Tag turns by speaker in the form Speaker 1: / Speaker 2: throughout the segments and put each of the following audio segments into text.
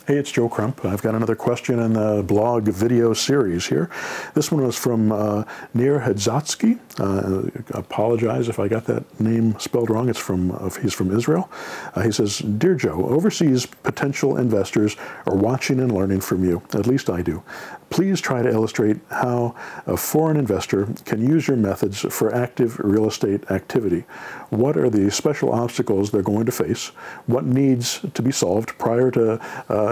Speaker 1: Hey, it's Joe Crump. I've got another question in the blog video series here. This one was from Nir Hazotski. I apologize if I got that name spelled wrong. It's he's from Israel. He says, "Dear Joe, overseas potential investors are watching and learning from you. At least I do. Please try to illustrate how a foreign investor can use your methods for active real estate activity. What are the special obstacles they're going to face? What needs to be solved prior to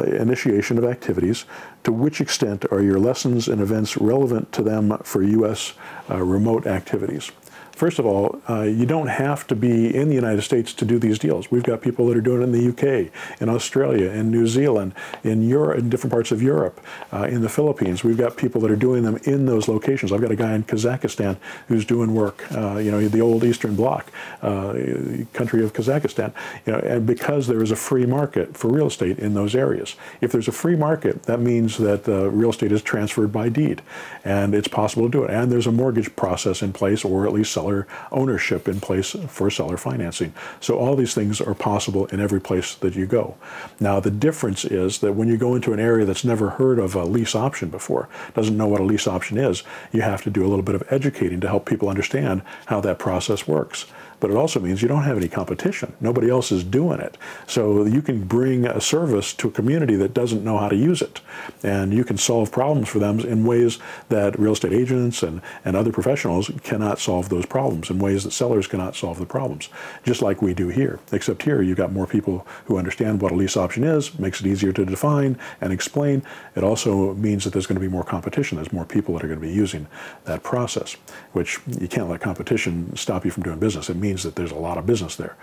Speaker 1: initiation of activities? To which extent are your lessons and events relevant to them for U.S. Remote activities?" First of all, you don't have to be in the United States to do these deals. We've got people that are doing it in the UK, in Australia, in New Zealand, in Europe, in different parts of Europe, in the Philippines. We've got people that are doing them in those locations. I've got a guy in Kazakhstan who's doing work, the old Eastern Bloc, country of Kazakhstan, and because there is a free market for real estate in those areas. If there's a free market, that means that the real estate is transferred by deed, and it's possible to do it. And there's a mortgage process in place, or at least seller ownership in place for seller financing. So all these things are possible in every place that you go. Now the difference is that when you go into an area that's never heard of a lease option before, doesn't know what a lease option is, you have to do a little bit of educating to help people understand how that process works. But it also means you don't have any competition. Nobody else is doing it. So you can bring a service to a community that doesn't know how to use it. And you can solve problems for them in ways that real estate agents and other professionals cannot solve those problems, in ways that sellers cannot solve the problems, just like we do here. Except here you've got more people who understand what a lease option is, makes it easier to define and explain. It also means that there's going to be more competition. There's more people that are going to be using that process, which you can't let competition stop you from doing business. It means that there's a lot of business there.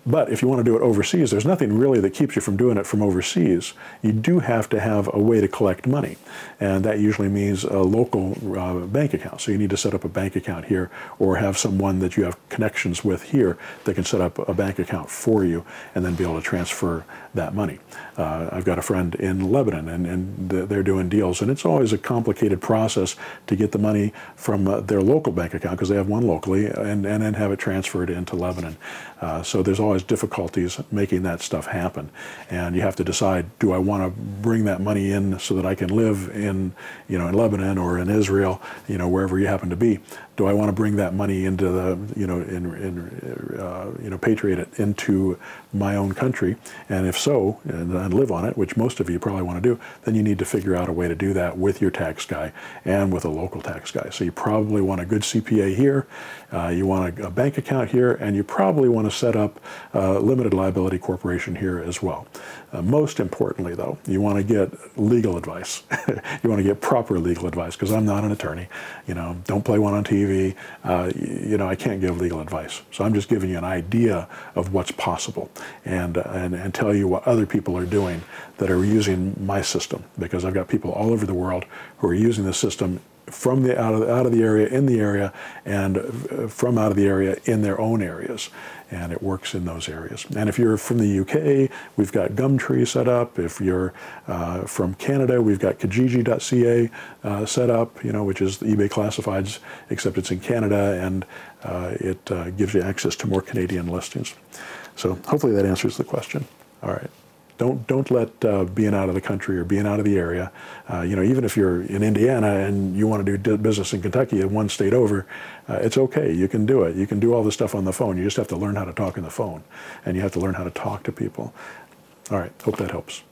Speaker 1: But if you want to do it overseas, there's nothing really that keeps you from doing it from overseas. You do have to have a way to collect money, and that usually means a local bank account. So you need to set up a bank account here, or have someone that you have connections with here that can set up a bank account for you and then be able to transfer that money. I've got a friend in Lebanon, and they're doing deals, and it's always a complicated process to get the money from their local bank account, because they have one locally, and then have it transferred into Lebanon. So there's always difficulties making that stuff happen, and you have to decide: do I want to bring that money in so that I can live in, in Lebanon or in Israel, wherever you happen to be? Do I want to bring that money into the, patriate it into my own country? And if so, and live on it, which most of you probably want to do, then you need to figure out a way to do that with your tax guy and with a local tax guy. So you probably want a good CPA here, you want a bank account here, and you probably want to set up a limited liability corporation here as well. Most importantly, though, you want to get legal advice. You want to get proper legal advice, because I'm not an attorney. Don't play one on TV. I can't give legal advice. So I'm just giving you an idea of what's possible, and tell you what other people are doing that are using my system, because I've got people all over the world who are using the system from out of the area, in the area, and from out of the area in their own areas. And it works in those areas. And if you're from the UK, we've got Gumtree set up. If you're from Canada, we've got Kijiji.ca set up, which is the eBay Classifieds, except it's in Canada, and it gives you access to more Canadian listings. So hopefully that answers the question. All right. Don't let being out of the country or being out of the area, even if you're in Indiana and you want to do business in Kentucky, one state over, it's okay. You can do it. You can do all this stuff on the phone. You just have to learn how to talk on the phone, and you have to learn how to talk to people. All right. Hope that helps.